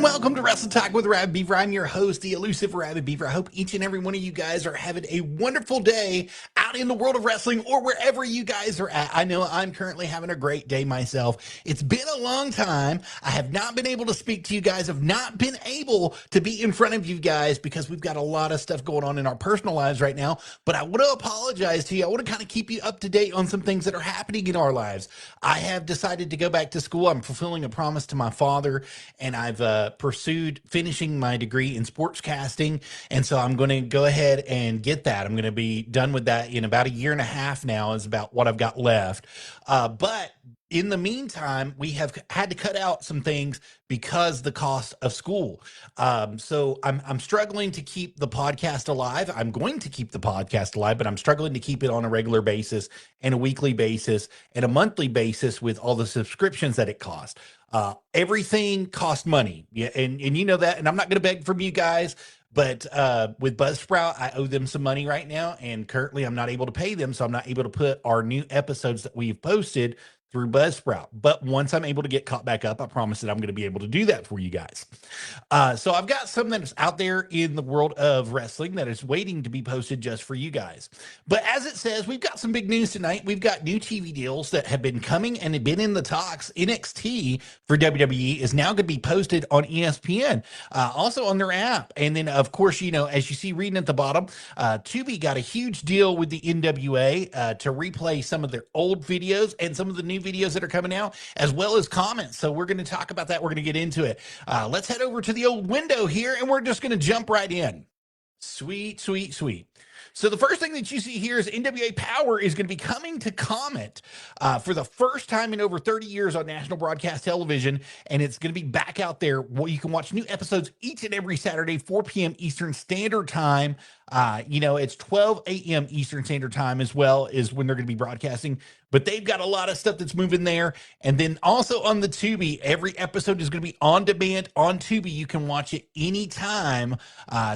and welcome to Wrestle Talk with Rabbit Beaver. I'm your host, the elusive Rabbit Beaver. I hope each and every one of you guys are having a wonderful day out in the world of wrestling or wherever you guys are at. I know I'm currently having a great day myself. It's been a long time. I have not been able to speak to you guys. I've not been able to be in front of you guys because we've got a lot of stuff going on in our personal lives right now. But I want to apologize to you. I want to kind of keep you up to date on some things that are happening in our lives. I have decided to go back to school. I'm fulfilling a promise to my father, and I've pursued finishing my degree in sportscasting. And so I'm going to go ahead and get that. I'm going to be done with that in about a year and a half now is about what I've got left. But in the meantime, we have had to cut out some things because the cost of school. So I'm struggling to keep the podcast alive. I'm going to keep the podcast alive, but I'm struggling to keep it on a regular basis and a weekly basis and a monthly basis with all the subscriptions that it costs. Everything costs money. Yeah, and you know that, and I'm not going to beg from you guys, but with Buzzsprout, I owe them some money right now, and currently I'm not able to pay them, so I'm not able to put our new episodes that we've posted through Buzzsprout. But once I'm able to get caught back up, I promise that I'm going to be able to do that for you guys. So I've got some that's out there in the world of wrestling that is waiting to be posted just for you guys. But as it says, we've got some big news tonight. We've got new TV deals that have been coming and have been in the talks. NXT for WWE is now going to be posted on ESPN, also on their app. And then, of course, you know, as you see reading at the bottom, Tubi got a huge deal with the NWA to replay some of their old videos and some of the new videos that are coming out, as well as comments. So we're going to talk about that. We're going to get into it. Let's head over to the old window here, and we're just going to jump right in. Sweet, sweet, sweet. So the first thing that you see here is NWA Power is going to be coming to Comet for the first time in over 30 years on national broadcast television, and it's going to be back out there where you can watch new episodes each and every Saturday, 4 p.m. Eastern Standard Time. You know, it's 12 a.m. Eastern Standard Time as well is when they're going to be broadcasting, but they've got a lot of stuff that's moving there. And then also on the Tubi, every episode is going to be on demand on Tubi. You can watch it anytime.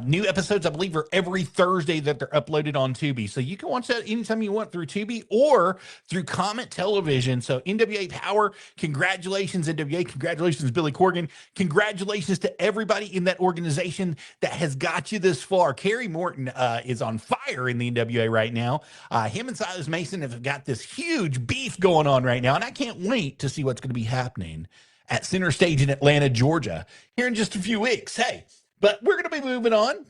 New episodes, I believe, are every Thursday that they're uploaded on Tubi. So you can watch that anytime you want through Tubi or through Comet Television. So NWA Power, congratulations, NWA. Congratulations, Billy Corgan. Congratulations to everybody in that organization that has got you this far. Kerry Morton is on fire in the NWA right now. Him and Silas Mason have got this huge beef going on right now, and I can't wait to see what's going to be happening at Center Stage in Atlanta, Georgia, here in just a few weeks. Hey, but we're going to be moving on.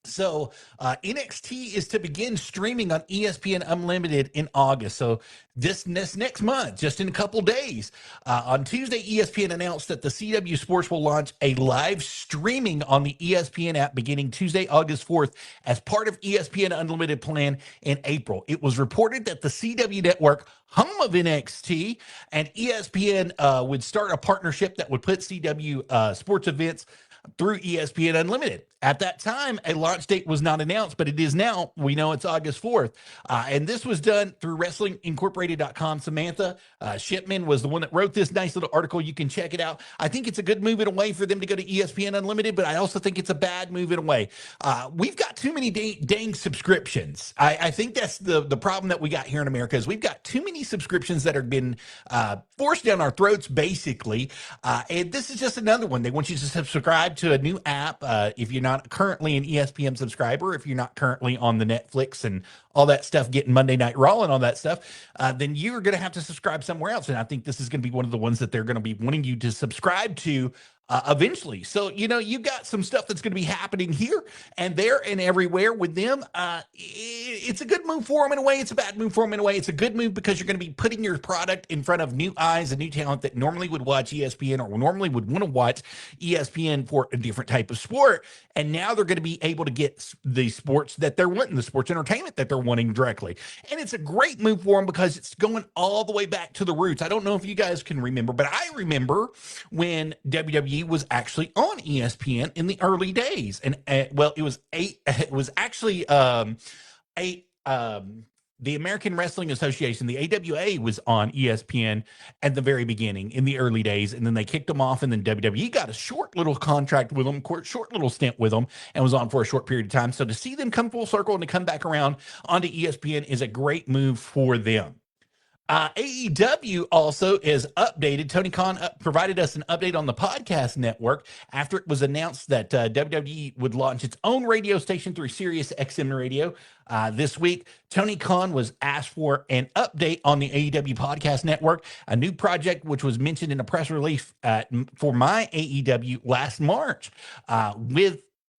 So NXT is to begin streaming on ESPN Unlimited in August. So this next month, just in a couple days, on Tuesday, ESPN announced that the CW Sports will launch a live streaming on the ESPN app beginning Tuesday, August 4th, as part of ESPN Unlimited plan in April. It was reported that the CW network, home of NXT, and ESPN would start a partnership that would put CW sports events through ESPN Unlimited. At that time, a launch date was not announced, but it is now. We know it's August 4th. And this was done through WrestlingIncorporated.com. Samantha Shipman was the one that wrote this nice little article. You can check it out. I think it's a good move in a way for them to go to ESPN Unlimited, but I also think it's a bad move in a way. We've got too many dang subscriptions. I think that's the problem that we got here in America is we've got too many subscriptions that have been forced down our throats, basically. And this is just another one. They want you to subscribe to a new app if you're not currently an ESPN subscriber, if you're not currently on the Netflix and all that stuff, getting Monday Night Raw and all that stuff, then you're going to have to subscribe somewhere else. And I think this is going to be one of the ones that they're going to be wanting you to subscribe to eventually. So, you know, you got some stuff that's going to be happening here and there and everywhere with them. It's a good move for them in a way. It's a bad move for them in a way. It's a good move because you're going to be putting your product in front of new eyes and new talent that normally would watch ESPN or normally would want to watch ESPN for a different type of sport. And now they're going to be able to get the sports that they're wanting, the sports entertainment that they're wanting directly. And it's a great move for them because it's going all the way back to the roots. I don't know if you guys can remember, but I remember when WWE was actually on ESPN in the early days. And well, it was actually the American Wrestling Association, the AWA, was on ESPN at the very beginning in the early days, and then they kicked them off, and then WWE got a short little contract with them, short little stint with them, and was on for a short period of time. So to see them come full circle and to come back around onto ESPN is a great move for them. AEW also is updated. Tony Khan provided us an update on the podcast network after it was announced that WWE would launch its own radio station through Sirius XM Radio. This week, Tony Khan was asked for an update on the AEW Podcast Network, a new project which was mentioned in a press release for my AEW last March.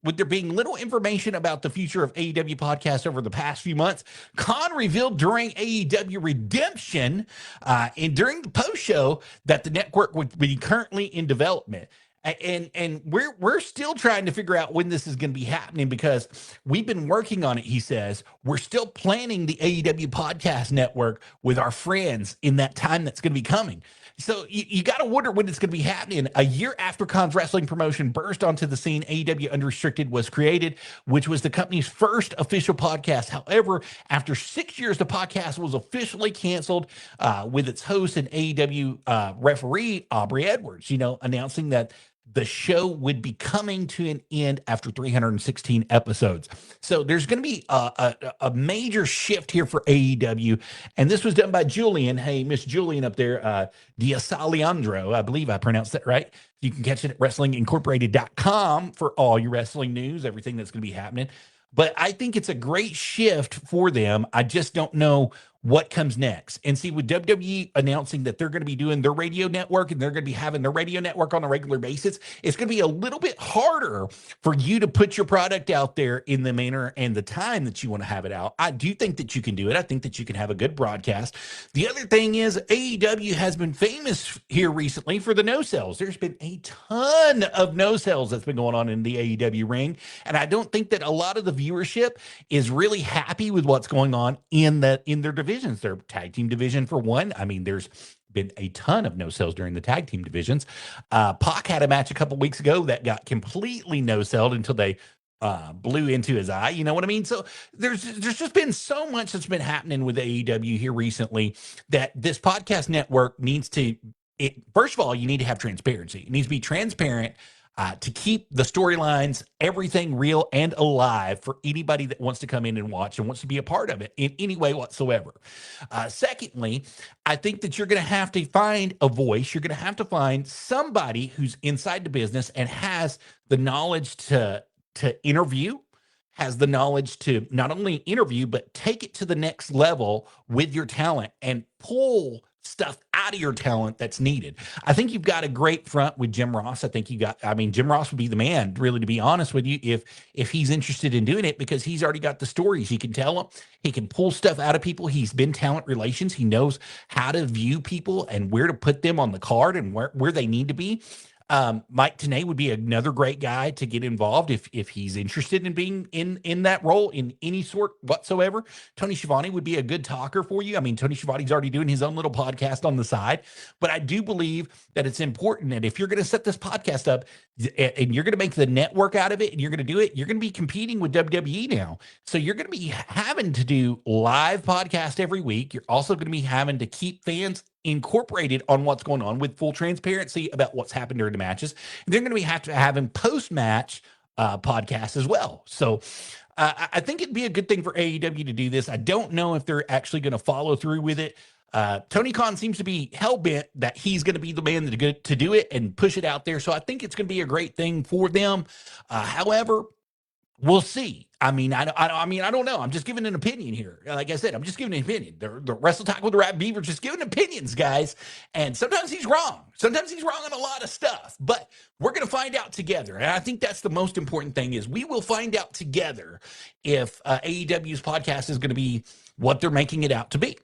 With there being little information about the future of AEW podcasts over the past few months, Khan revealed during AEW Redemption and during the post show that the network would be currently in development. And we're still trying to figure out when this is going to be happening because we've been working on it. He says we're still planning the AEW Podcast Network with our friends in that time that's going to be coming. So you got to wonder when it's going to be happening. A year after Khan's wrestling promotion burst onto the scene, AEW Unrestricted was created, which was the company's first official podcast. However, after 6 years, the podcast was officially canceled with its host and AEW referee, Aubrey Edwards, announcing that the show would be coming to an end after 316 episodes. So there's going to be a major shift here for AEW. And this was done by Julian. Hey, Miss Julian up there, Diasaleandro. I believe I pronounced that right. You can catch it at WrestlingIncorporated.com for all your wrestling news, everything that's going to be happening. But I think it's a great shift for them. I just don't know what comes next. And see, with WWE announcing that they're going to be doing their radio network and they're going to be having their radio network on a regular basis, it's going to be a little bit harder for you to put your product out there in the manner and the time that you want to have it out. I do think that you can do it. I think that you can have a good broadcast. The other thing is AEW has been famous here recently for the no-sells. There's been a ton of no-sells that's been going on in the AEW ring. And I don't think that a lot of the viewership is really happy with what's going on in their divisions. Their tag team division, for one. I mean, there's been a ton of no-sells during the tag team divisions. Pac had a match a couple weeks ago that got completely no-selled until they blew into his eye. You know what I mean? So there's just been so much that's been happening with AEW here recently that this podcast network needs to, first of all, you need to have transparency. It needs to be transparent to keep the storylines, everything real and alive for anybody that wants to come in and watch and wants to be a part of it in any way whatsoever. Secondly, I think that you're going to have to find a voice. You're going to have to find somebody who's inside the business and has the knowledge to interview, has the knowledge to not only interview, but take it to the next level with your talent and pull stuff out of your talent that's needed. I think you've got a great front with Jim Ross. Jim Ross would be the man, really, to be honest with you, if he's interested in doing it, because he's already got the stories. He can tell them. He can pull stuff out of people. He's been talent relations. He knows how to view people and where to put them on the card and where they need to be. Mike Tenay would be another great guy to get involved if he's interested in being in that role in any sort whatsoever. Tony Schiavone would be a good talker for you. I mean, Tony Schiavone's already doing his own little podcast on the side, but I do believe that it's important that if you're going to set this podcast up and you're going to make the network out of it and you're going to do it, you're going to be competing with WWE now. So you're going to be having to do live podcast every week. You're also going to be having to keep fans incorporated on what's going on with full transparency about what's happened during the matches. And they're going to have to have him post-match podcasts as well. So I think it'd be a good thing for AEW to do this. I don't know if they're actually going to follow through with it. Tony Khan seems to be hell-bent that he's going to be the man to do it and push it out there. So I think it's going to be a great thing for them. However, we'll see. I don't know. I'm just giving an opinion here. Like I said, I'm just giving an opinion. The Wrestle Talk with the Rap Beaver just giving opinions, guys. And sometimes he's wrong. Sometimes he's wrong on a lot of stuff. But we're going to find out together. And I think that's the most important thing is we will find out together if AEW's podcast is going to be what they're making it out to be.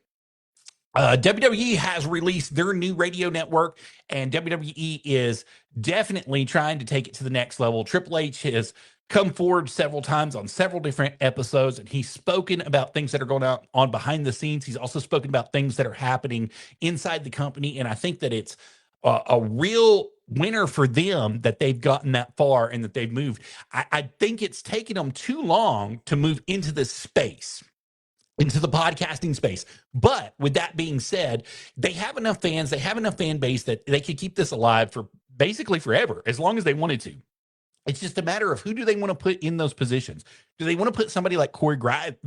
WWE has released their new radio network, and WWE is definitely trying to take it to the next level. Triple H has come forward several times on several different episodes, and he's spoken about things that are going on behind the scenes. He's also spoken about things that are happening inside the company, and I think that it's a real winner for them that they've gotten that far and that they've moved. I think it's taken them too long to move into this space, into the podcasting space. But with that being said, they have enough fans, they have enough fan base that they could keep this alive for basically forever, as long as they wanted to. It's just a matter of who do they want to put in those positions. Do they want to put somebody like Corey Graves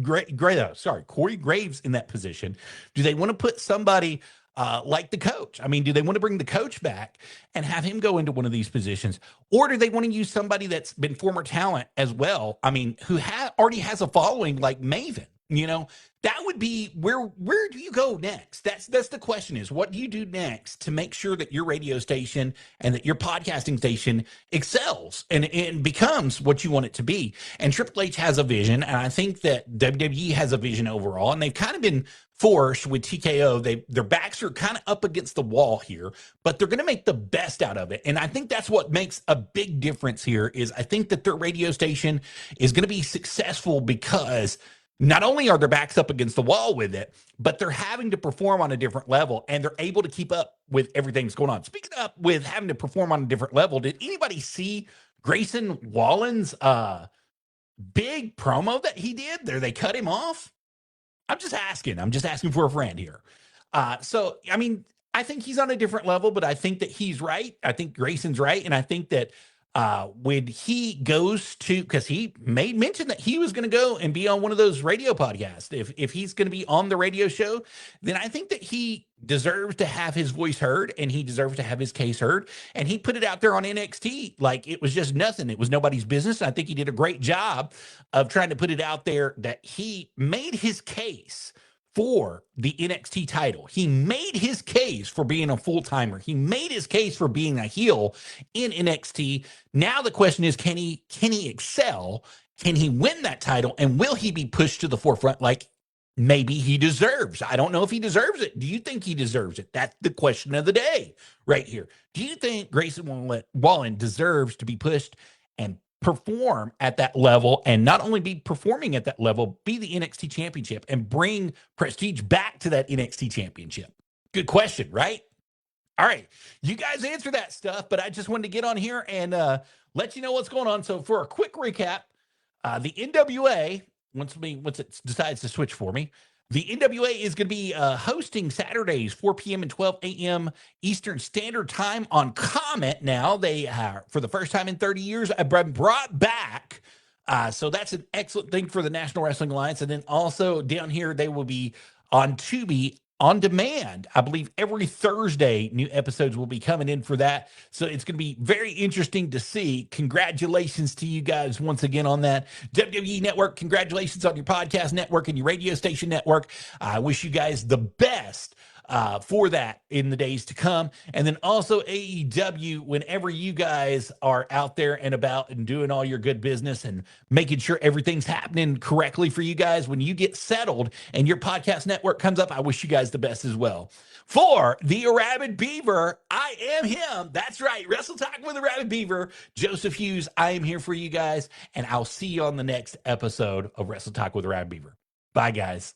in that position? Do they want to put somebody like the coach? I mean, do they want to bring the coach back and have him go into one of these positions? Or do they want to use somebody that's been former talent as well? I mean, who already has a following like Maven? You know, that would be where do you go next? That's the question, is what do you do next to make sure that your radio station and that your podcasting station excels and becomes what you want it to be? And Triple H has a vision, and I think that WWE has a vision overall, and they've kind of been forced with TKO. Their backs are kind of up against the wall here, but they're going to make the best out of it. And I think that's what makes a big difference here. Is I think that their radio station is going to be successful because not only are their backs up against the wall with it, but they're having to perform on a different level, and they're able to keep up with everything that's going on. Speaking up with having to perform on a different level, did anybody see Grayson Wallen's big promo that he did there? They cut him off. I'm just asking for a friend here. So, I mean, I think he's on a different level, but I think that he's right. I think Grayson's right. And I think that when he goes to, because he made mention that he was going to go and be on one of those radio podcasts. If he's going to be on the radio show, then I think that he deserves to have his voice heard, and he deserves to have his case heard. And he put it out there on NXT like it was just nothing. It was nobody's business. I think he did a great job of trying to put it out there that he made his case for the NXT title. He made his case for being a full-timer. He made his case for being a heel in NXT. Now the question is, can he excel? Can he win that title? And will he be pushed to the forefront like maybe he deserves? I don't know if he deserves it. Do you think he deserves it? That's the question of the day right here. Do you think Grayson Wallen deserves to be pushed and perform at that level, and not only be performing at that level, be the NXT championship and bring prestige back to that NXT championship? Good question, right? All right, you guys answer that stuff, but I just wanted to get on here and let you know what's going on. So for a quick recap, the NWA, once it decides to switch for me, the NWA is going to be hosting Saturdays, 4 p.m. and 12 a.m. Eastern Standard Time on Comet. Now, they, for the first time in 30 years, have been brought back. So that's an excellent thing for the National Wrestling Alliance. And then also down here, they will be on Tubi on demand. I believe every Thursday, new episodes will be coming in for that. So it's going to be very interesting to see. Congratulations to you guys once again on that. WWE Network, congratulations on your podcast network and your radio station network. I wish you guys the best for that in the days to come. And then also AEW, whenever you guys are out there and about and doing all your good business and making sure everything's happening correctly for you guys, when you get settled and your podcast network comes up, I wish you guys the best as well. For the Rabid Beaver, I am him. That's right. Wrestle Talk with the Rabid Beaver. Joseph Hughes, I am here for you guys, and I'll see you on the next episode of Wrestle Talk with the Rabid Beaver. Bye, guys.